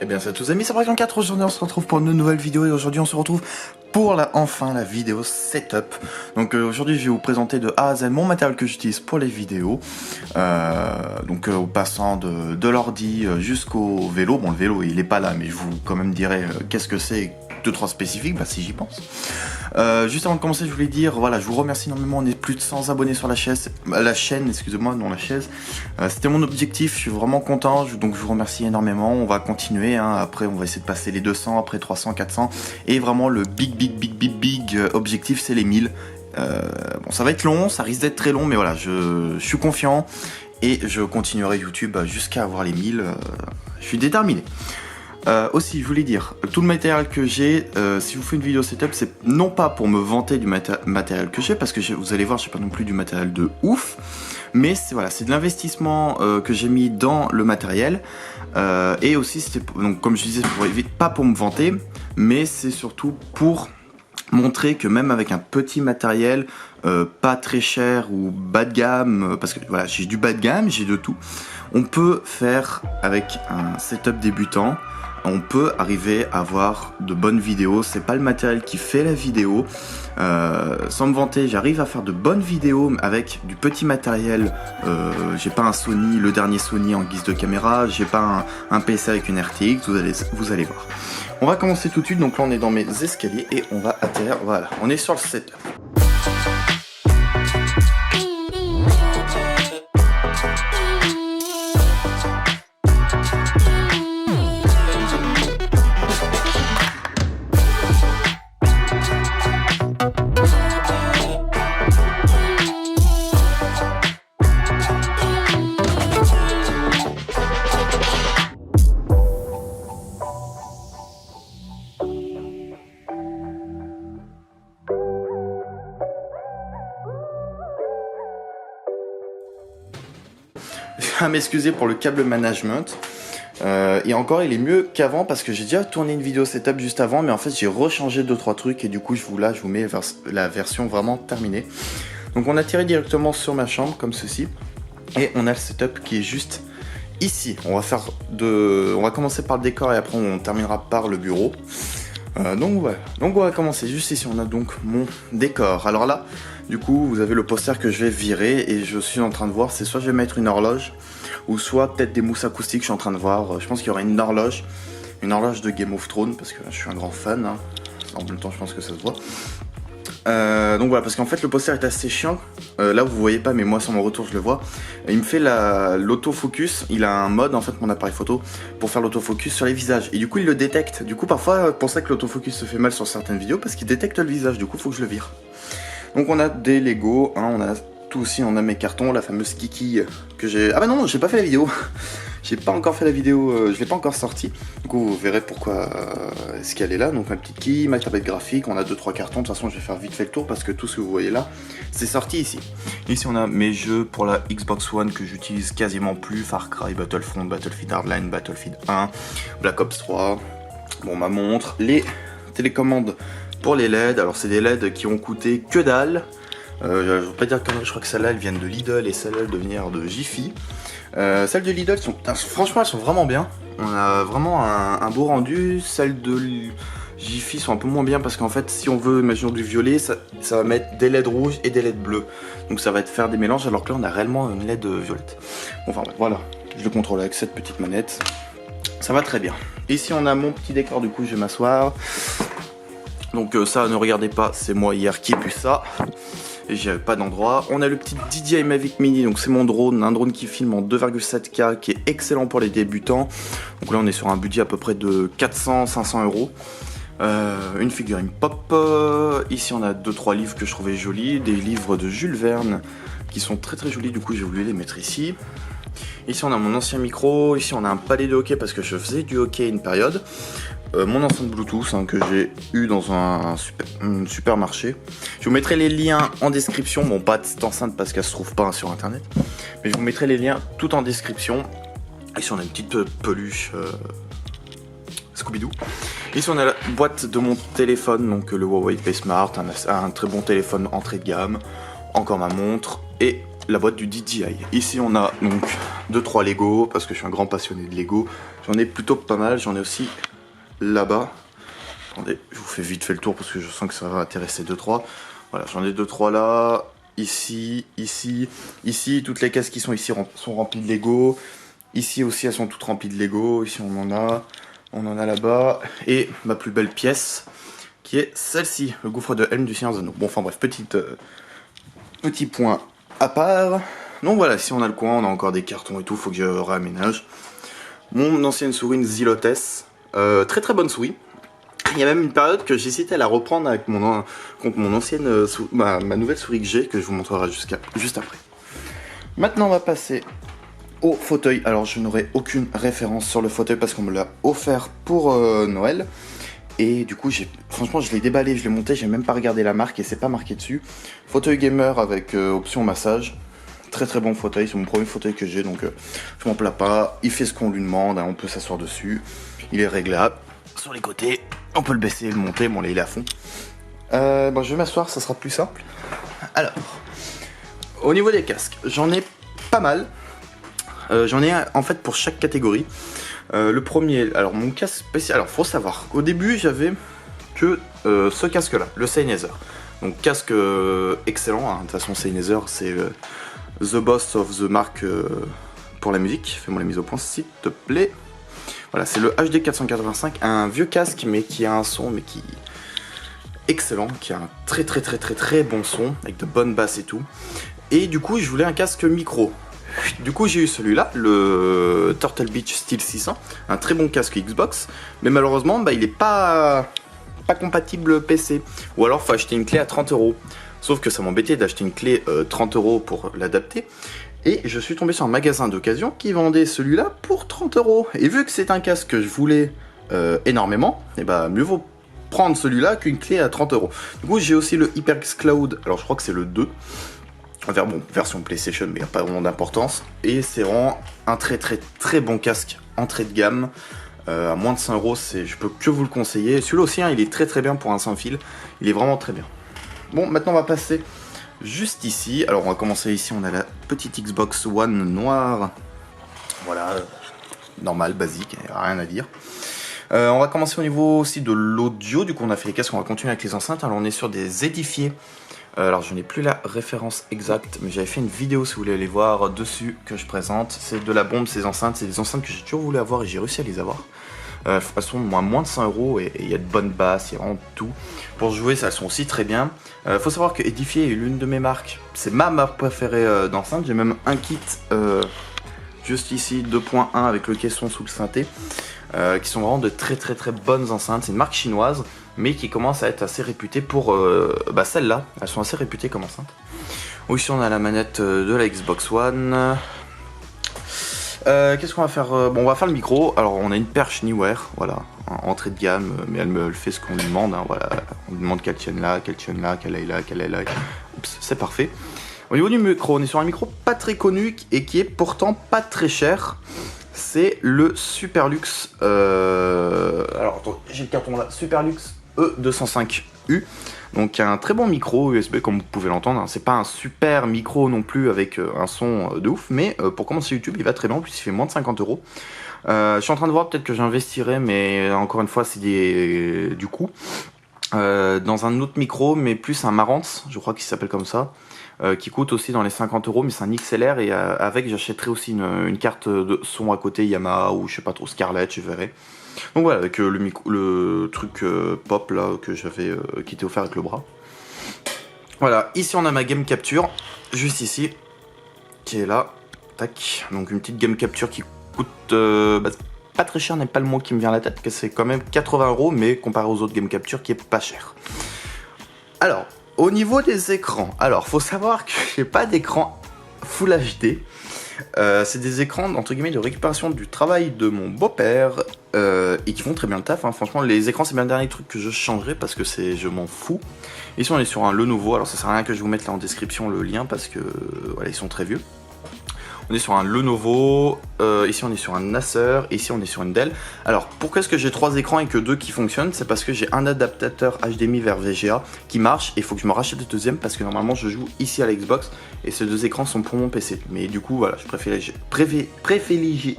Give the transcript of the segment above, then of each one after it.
Eh bien salut à tous amis, c'est Break4, aujourd'hui on se retrouve pour une nouvelle vidéo et aujourd'hui on se retrouve pour enfin la vidéo setup. Donc aujourd'hui je vais vous présenter de A à Z mon matériel que j'utilise pour les vidéos. En passant de l'ordi jusqu'au vélo. Bon, le vélo il est pas là mais je vous quand même dirai qu'est-ce que c'est, 2-3 spécifiques, bah si j'y pense. Juste avant de commencer je voulais dire, voilà, je vous remercie énormément, on est plus de 100 abonnés sur la chaîne, excusez-moi, non la chaise. C'était mon objectif, je suis vraiment content, donc je vous remercie énormément, on va continuer, hein. Après on va essayer de passer les 200, après 300, 400, et vraiment le big objectif c'est les 1000. Bon, ça va être long, ça risque d'être très long, mais voilà, je suis confiant, et je continuerai YouTube jusqu'à avoir les 1000, je suis déterminé. Aussi, je voulais dire, tout le matériel que j'ai, si je vous fais une vidéo setup, c'est non pas pour me vanter du matériel que j'ai, parce que vous allez voir, je n'ai pas non plus du matériel de ouf, mais c'est voilà, c'est de l'investissement que j'ai mis dans le matériel, et aussi, donc comme je disais, pas pour me vanter, mais c'est surtout pour montrer que même avec un petit matériel, pas très cher ou bas de gamme, parce que voilà, j'ai du bas de gamme, j'ai de tout, on peut faire avec un setup débutant. On peut arriver à avoir de bonnes vidéos, c'est pas le matériel qui fait la vidéo. Sans me vanter, j'arrive à faire de bonnes vidéos avec du petit matériel. J'ai pas un Sony, le dernier Sony en guise de caméra, j'ai pas un PC avec une RTX, vous allez voir. On va commencer tout de suite, donc là on est dans mes escaliers et on va atterrir, voilà, on est sur le setup. À m'excuser pour le câble management, et encore il est mieux qu'avant parce que j'ai déjà tourné une vidéo setup juste avant, mais en fait j'ai rechangé 2-3 trucs et du coup je vous mets la version vraiment terminée. Donc on a tiré directement sur ma chambre comme ceci et on a le setup qui est juste ici. On va commencer par le décor et après on terminera par le bureau. Donc voilà, donc on va commencer juste ici, on a donc mon décor. Alors là, du coup, vous avez le poster que je vais virer et je suis en train de voir, c'est soit je vais mettre une horloge, ou soit peut-être des mousses acoustiques, je suis en train de voir. Je pense qu'il y aura une horloge de Game of Thrones, parce que je suis un grand fan, hein. En même temps je pense que ça se voit. Donc voilà, parce qu'en fait le poster est assez chiant. Là vous voyez pas, mais moi sur mon retour je le vois. Il me fait l'autofocus. Il a un mode en fait, mon appareil photo, pour faire l'autofocus sur les visages. Et du coup il le détecte. Du coup parfois pour ça que l'autofocus se fait mal sur certaines vidéos, parce qu'il détecte le visage. Du coup faut que je le vire. Donc on a des Lego, hein, on a tout aussi, on a mes cartons, la fameuse Kiki que j'ai... Ah bah non, j'ai pas fait la vidéo. J'ai pas encore fait la vidéo, je l'ai pas encore sorti. Du coup vous verrez pourquoi est-ce qu'elle est là. Donc ma petite Kiki, ma tablette graphique, on a 2-3 cartons. De toute façon je vais faire vite fait le tour parce que tout ce que vous voyez là, c'est sorti ici. Ici on a mes jeux pour la Xbox One que j'utilise quasiment plus. Far Cry, Battlefront, Battlefield Hardline, Battlefield 1, Black Ops 3. Bon, ma montre, les télécommandes pour les LED. Alors c'est des LED qui ont coûté que dalle. Je veux pas dire conneries, je crois que celles-là elles viennent de Lidl et celles-là elles doivent venir de Jiffy. Celles de Lidl franchement elles sont vraiment bien. On a vraiment un beau rendu. Celles de Jiffy sont un peu moins bien parce qu'en fait si on veut imaginons du violet, ça va mettre des LED rouges et des LED bleus. Donc ça va faire des mélanges alors que là on a réellement une LED violette. Bon, enfin voilà, je le contrôle avec cette petite manette. Ça va très bien. Ici on a mon petit décor, du coup je vais m'asseoir. Donc ça ne regardez pas, c'est moi hier qui ai pu ça. Et j'avais pas d'endroit. On a le petit DJI Mavic Mini, donc c'est mon drone, un drone qui filme en 2,7K, qui est excellent pour les débutants. Donc là on est sur un budget à peu près de 400-500 euros. Une figurine pop. Ici on a 2-3 livres que je trouvais jolis, des livres de Jules Verne qui sont très très jolis, du coup j'ai voulu les mettre ici. Ici on a mon ancien micro, ici on a un palais de hockey parce que je faisais du hockey à une période. Mon enceinte Bluetooth hein, que j'ai eu dans un supermarché. Je vous mettrai les liens en description. Bon, pas de cette enceinte parce qu'elle se trouve pas sur internet, mais je vous mettrai les liens tout en description. Ici on a une petite peluche Scooby-Doo. Ici on a la boîte de mon téléphone, donc le Huawei P Smart, un très bon téléphone entrée de gamme. Encore ma montre et la boîte du DJI. Ici on a donc 2-3 Lego, parce que je suis un grand passionné de Lego. J'en ai plutôt pas mal, j'en ai aussi là-bas. Attendez, je vous fais vite fait le tour parce que je sens que ça va intéresser 2-3. Voilà, j'en ai 2-3 là, ici, toutes les cases qui sont ici sont remplies de Lego. Ici aussi elles sont toutes remplies de Lego, ici on en a là-bas. Et ma plus belle pièce, qui est celle-ci, le gouffre de Helm du Seigneur des Anneaux. Bon, enfin bref, petit point à part. Donc voilà, ici on a le coin, on a encore des cartons et tout, faut que je réaménage. Mon ancienne souris, une Zilotes, très très bonne souris. Il y a même une période que j'hésitais à la reprendre avec contre mon ancienne ma nouvelle souris que j'ai, que je vous montrerai juste après. Maintenant on va passer au fauteuil. Alors je n'aurai aucune référence sur le fauteuil parce qu'on me l'a offert pour Noël. Et du coup franchement je l'ai déballé, je l'ai monté, j'ai même pas regardé la marque et c'est pas marqué dessus. Fauteuil gamer avec option massage. Très très bon fauteuil, c'est mon premier fauteuil que j'ai, donc je m'en plains pas. Il fait ce qu'on lui demande, hein, on peut s'asseoir dessus. Il est réglable. Sur les côtés, on peut le baisser et le monter. Bon là il est à fond. Bon, je vais m'asseoir, ça sera plus simple. Alors, au niveau des casques, j'en ai pas mal. J'en ai en fait pour chaque catégorie. Le premier, alors mon casque spécial, alors faut savoir, au début j'avais que ce casque là, le Sennheiser. Donc casque excellent, hein. De toute façon Sennheiser c'est the boss of the mark pour la musique. Fais-moi la mise au point s'il te plaît. Voilà, c'est le HD 485, un vieux casque mais qui a un son qui excellent, qui a un très bon son avec de bonnes basses et tout. Et du coup je voulais un casque micro. Du coup j'ai eu celui-là, le Turtle Beach Steel 600, un très bon casque Xbox, mais malheureusement bah, il est pas compatible PC, ou alors faut acheter une clé à 30 €. Sauf que ça m'embêtait d'acheter une clé 30 € pour l'adapter. Et je suis tombé sur un magasin d'occasion qui vendait celui-là pour 30 €. Et vu que c'est un casque que je voulais énormément, et bah mieux vaut prendre celui-là qu'une clé à 30 €. Du coup j'ai aussi le HyperX Cloud, alors je crois que c'est le 2. Version PlayStation, mais il n'y a pas vraiment d'importance. Et c'est vraiment un très bon casque entrée de gamme. À moins de 100 €, je peux que vous le conseiller. Celui-là aussi, hein, il est très bien pour un sans fil. Il est vraiment très bien. Bon, maintenant on va passer juste ici. Alors on va commencer ici, on a la petite Xbox One noire. Voilà, normal, basique, rien à dire. On va commencer au niveau aussi de l'audio. Du coup on a fait les casques, on va continuer avec les enceintes. Alors on est sur des édifiés. Alors je n'ai plus la référence exacte, mais j'avais fait une vidéo si vous voulez aller voir dessus que je présente. C'est de la bombe ces enceintes, c'est des enceintes que j'ai toujours voulu avoir et j'ai réussi à les avoir. Elles sont moins de 100 € et il y a de bonnes basses, il y a vraiment tout. Pour jouer, elles sont aussi très bien. Faut savoir que Edifier est l'une de mes marques, c'est ma marque préférée d'enceinte. J'ai même un kit juste ici 2.1 avec le caisson sous le synthé, qui sont vraiment de très bonnes enceintes. C'est une marque chinoise, mais qui commence à être assez réputée pour celles-là. Elles sont assez réputées comme enceintes. Ici on a la manette de la Xbox One. Qu'est-ce qu'on va faire? Bon, on va faire le micro. Alors on a une perche Neewer, voilà, entrée de gamme, mais elle fait ce qu'on lui demande, hein, voilà. On lui demande qu'elle tienne là, qu'elle aille là, qu'elle aille là. Oups, c'est parfait. Au niveau du micro, on est sur un micro pas très connu et qui est pourtant pas très cher. C'est le Superlux. Alors attends, j'ai le carton là. Superlux E205U. Donc un très bon micro USB comme vous pouvez l'entendre, hein. C'est pas un super micro non plus avec un son de ouf, mais pour commencer YouTube il va très bien, en plus il fait moins de 50 €. Je suis en train de voir peut-être que j'investirai, mais encore une fois c'est du coup dans un autre micro, mais plus un Marantz, je crois qu'il s'appelle comme ça, qui coûte aussi dans les 50 €, mais c'est un XLR et avec j'achèterai aussi une carte de son à côté Yamaha ou je sais pas trop, Scarlett, je verrai. Donc voilà, avec le truc pop là que j'avais, qui était offert avec le bras. Voilà, ici on a ma game capture, juste ici, qui est là, tac. Donc une petite game capture qui coûte pas très cher, n'est pas le mot qui me vient à la tête, que c'est quand même 80 €, mais comparé aux autres game capture qui est pas cher. Alors, au niveau des écrans, alors faut savoir que j'ai pas d'écran Full HD. C'est des écrans entre guillemets de récupération du travail de mon beau-père et qui font très bien le taf, hein. Franchement les écrans c'est bien le dernier truc que je changerai parce que je m'en fous. Ici on est sur un Lenovo, alors ça sert à rien que je vous mette là en description le lien parce que voilà, ils sont très vieux. On est sur un Lenovo, ici on est sur un Acer, et ici on est sur une Dell. Alors pourquoi est-ce que j'ai 3 écrans et que 2 qui fonctionnent? C'est parce que j'ai un adaptateur HDMI vers VGA qui marche et il faut que je me rachète le deuxième parce que normalement je joue ici à l'Xbox et ces 2 écrans sont pour mon PC. Mais du coup voilà, je privilégie.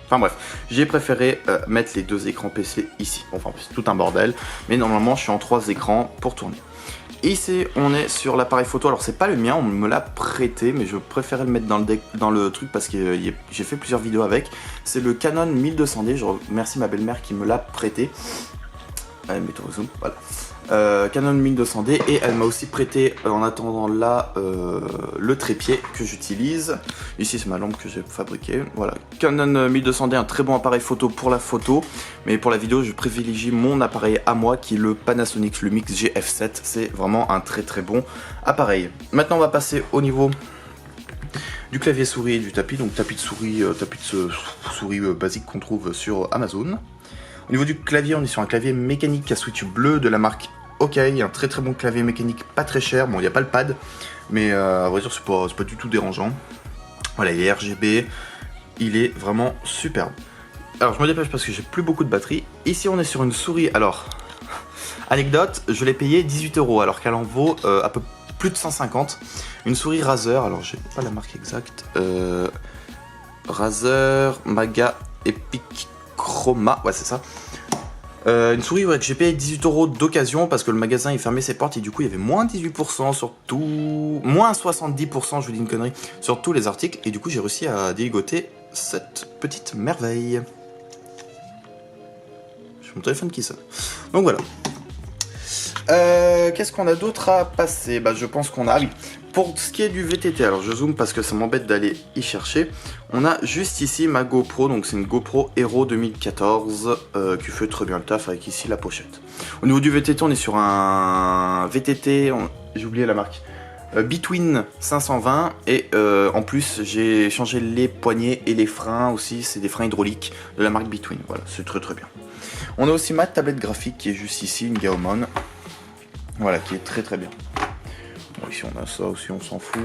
Enfin bref, j'ai préféré mettre les 2 écrans PC ici. Bon, enfin c'est tout un bordel, mais normalement je suis en 3 écrans pour tourner. Ici, on est sur l'appareil photo. Alors, c'est pas le mien, on me l'a prêté, mais je préférais le mettre dans le truc parce que j'ai fait plusieurs vidéos avec. C'est le Canon 1200D. Je remercie ma belle-mère qui me l'a prêté. Allez, mets-toi au zoom, voilà. Canon 1200D, et elle m'a aussi prêté en attendant là le trépied que j'utilise. Ici c'est ma lampe que j'ai fabriquée. Voilà, Canon 1200D, un très bon appareil photo pour la photo, mais pour la vidéo je privilégie mon appareil à moi qui est le Panasonic Lumix GF7. C'est vraiment un très très bon appareil. Maintenant on va passer au niveau du clavier souris et du tapis. Donc tapis de souris basique qu'on trouve sur Amazon. Au niveau du clavier, on est sur un clavier mécanique à switch bleu de la marque OK, un très très bon clavier mécanique, pas très cher. Bon, il n'y a pas le pad, mais à vrai dire, c'est pas du tout dérangeant. Voilà, il est RGB, il est vraiment superbe. Alors, je me dépêche parce que j'ai plus beaucoup de batterie. Ici, on est sur une souris. Alors, anecdote, je l'ai payé 18 €, alors qu'elle en vaut à peu plus de 150. Une souris Razer, alors j'ai pas la marque exacte. Razer Maga Epic Chroma, ouais, c'est ça. Une souris que j'ai payé 18 € d'occasion parce que le magasin il fermait ses portes et du coup il y avait moins 18% sur tout, moins 70%, je vous dis une connerie, sur tous les articles, et du coup j'ai réussi à déligoter cette petite merveille. J'ai mon téléphone qui sonne. Donc voilà. Qu'est-ce qu'on a d'autre à passer? Bah je pense qu'on a... Ah oui. Pour ce qui est du VTT, alors je zoome parce que ça m'embête d'aller y chercher. On a juste ici ma GoPro, donc c'est une GoPro Hero 2014 qui fait très bien le taf, avec ici la pochette. Au niveau du VTT, on est sur un VTT, j'ai oublié la marque, Between 520, et en plus j'ai changé les poignées et les freins aussi, c'est des freins hydrauliques de la marque Between, voilà, c'est très très bien. On a aussi ma tablette graphique qui est juste ici, une Gaomon, voilà, qui est très très bien. Bon, ici on a ça aussi, on s'en fout.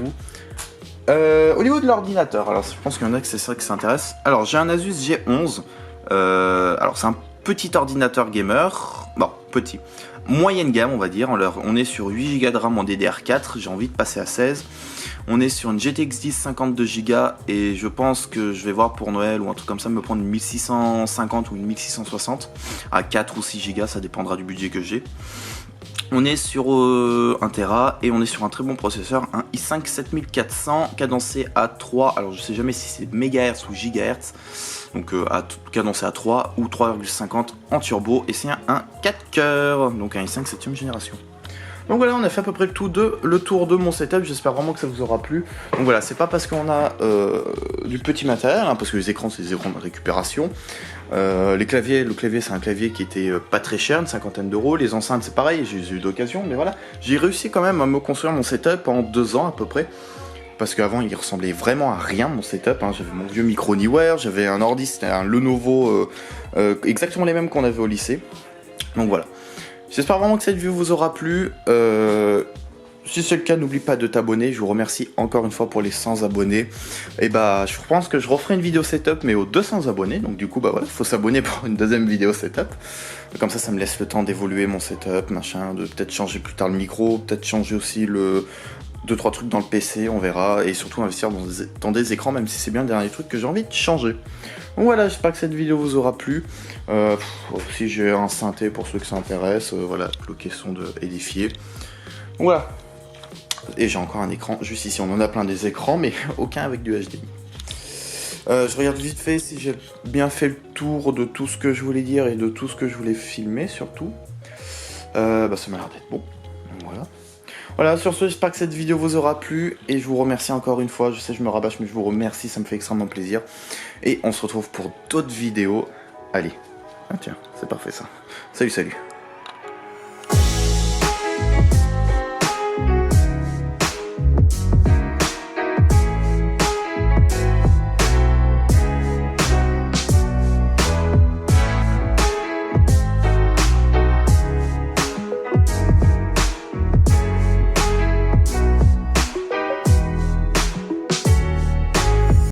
Au niveau de l'ordinateur, alors je pense qu'il y en a que c'est ça qui s'intéresse. Alors j'ai un Asus G11. Alors c'est un petit ordinateur gamer. Bon, petit. Moyenne gamme on va dire. On est sur 8 Go de RAM en DDR4. J'ai envie de passer à 16. On est sur une GTX 10 52 Go. Et je pense que je vais voir pour Noël ou un truc comme ça me prendre une 1650 ou une 1660. À 4 ou 6 Go, ça dépendra du budget que j'ai. On est sur 1 Tera et on est sur un très bon processeur, un i5 7400 cadencé à 3, alors je sais jamais si c'est MHz ou GHz, donc cadencé à 3 ou 3,50 en turbo, et c'est un 4 cœurs, donc un i5 7ème génération. Donc voilà, on a fait à peu près le tour de mon setup, j'espère vraiment que ça vous aura plu. Donc voilà, c'est pas parce qu'on a du petit matériel, hein, parce que les écrans c'est des écrans de récupération. Le clavier c'est un clavier qui était pas très cher, une 50aine d'euros. Les enceintes c'est pareil, j'ai eu d'occasion, mais voilà. J'ai réussi quand même à me construire mon setup en 2 ans à peu près. Parce qu'avant il ressemblait vraiment à rien mon setup, hein. J'avais mon vieux micro Anywhere, j'avais un ordi, c'était un Lenovo, exactement les mêmes qu'on avait au lycée. Donc voilà. J'espère vraiment que cette vidéo vous aura plu. Si c'est le cas, n'oublie pas de t'abonner. Je vous remercie encore une fois pour les 100 abonnés. Et bah, je pense que je referai une vidéo setup, mais aux 200 abonnés. Donc du coup, bah voilà, faut s'abonner pour une deuxième vidéo setup. Comme ça me laisse le temps d'évoluer mon setup, machin, de peut-être changer plus tard le micro, peut-être changer aussi 2-3 trucs dans le PC, on verra. Et surtout investir dans des écrans, même si c'est bien le dernier truc que j'ai envie de changer. Donc voilà, j'espère que cette vidéo vous aura plu. Si j'ai un synthé pour ceux que ça intéresse, voilà, bloqué son de édifié. Voilà. Et j'ai encore un écran juste ici, on en a plein des écrans, mais aucun avec du HDMI. Je regarde vite fait si j'ai bien fait le tour de tout ce que je voulais dire et de tout ce que je voulais filmer surtout. Bah ça m'a l'air d'être bon. Donc voilà. Voilà, sur ce, j'espère que cette vidéo vous aura plu et je vous remercie encore une fois. Je sais, je me rabâche, mais je vous remercie, ça me fait extrêmement plaisir. Et on se retrouve pour d'autres vidéos. Allez, ah tiens, c'est parfait ça. Salut, salut.